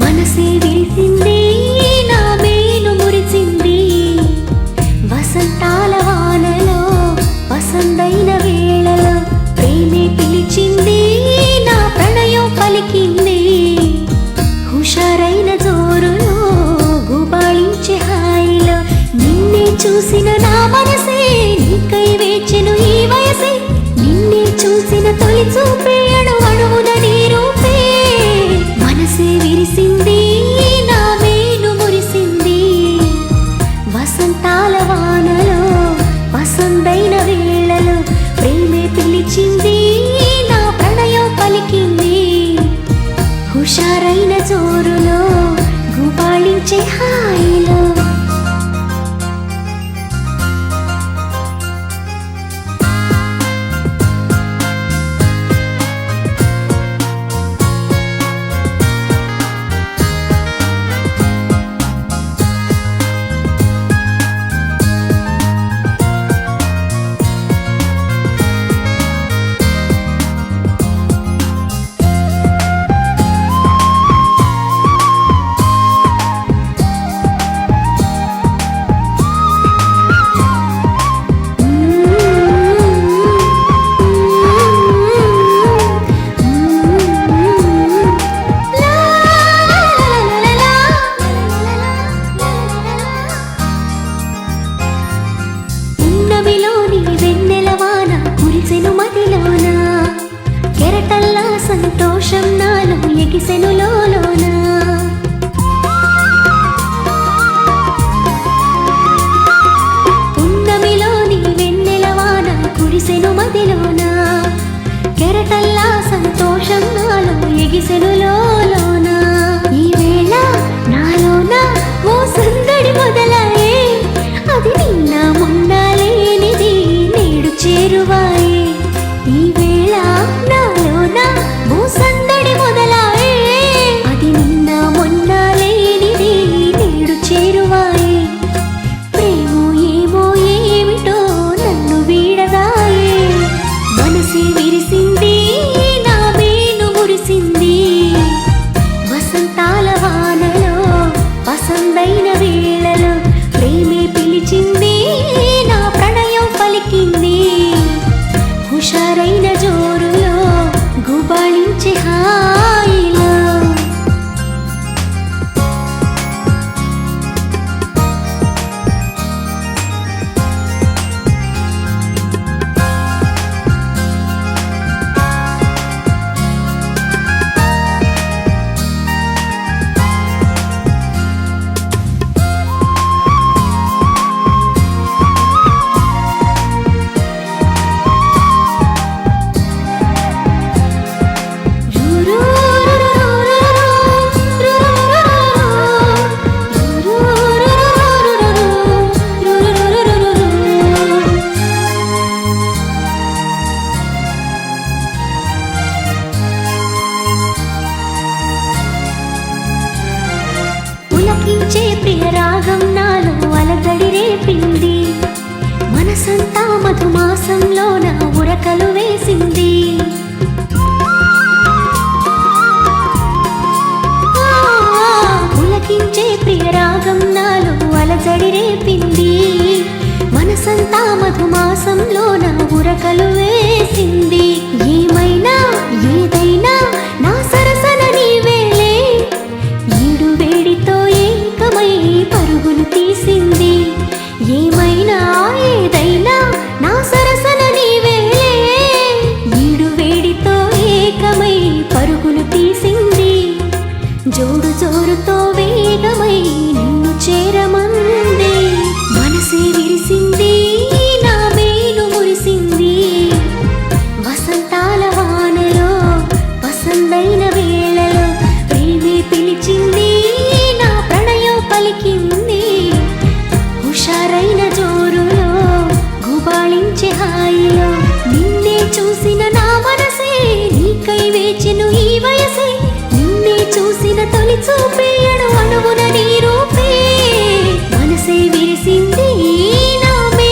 మనసే విరిసింది నా మేలు మురిసింది వసంతాల వానలో వసంతైన వేళలో ప్రేమే పిలిచింది నా ప్రణయం పలికింది హుషారైన జోరులో గుబాళించే హాయిలో నిన్నే చూసిన నా మనసే నీకై వేచెను ఈ వయసే నిన్నే చూసిన తొలి చూపే అణువణువున నీ రూపే మనసే విరిసింది నా మేలు మురిసింది వసంతాల వానలో వసంతైన వేళలో ప్రేమే పిలిచింది నా ప్రణయం పలికింది హుషారైన జోరులో గుబాళించే హాయిలో కెరటల్లా సంతోషం నాలో ఎగిసెను లోలోన పున్నమిలోని వెన్నెలవాన కురిసెను మదిలోన కెరటల్లా సంతోషం నాలో ఎగిసెను లోలోన ఈ వేళ నాలోన ఓ సందడి మొదలాయే అది నిన్న మొన్న లేనిది నేడు చేరువాయే ఈ వేళ నాలోన ఓ సందడి మొదలాయే అది నిన్న మొన్న లేనిది నేడు చేరువాయే ప్రేమో ఏమో ఏమిటో నన్ను వీడదాయే మనసే విరిసింది నా మేలు మురిసింది వసంతాల వానలో వసంతైన వేళలో ప్రేమే పిలిచింది నా ప్రణయం పలికింది హుషారైన జోరులో గుబాళించే హాయిలో పులకించే ప్రియ రాగం నాలో అలజడి రేపింది మనసంతా మధుమాసంలో నా ఉరకలు వేసింది పులకించే ప్రియ రాగం నాలో అలజడి రేపింది మనసంతా మధుమాసంలో నా ఉరకలు వేసింది ఏమైనా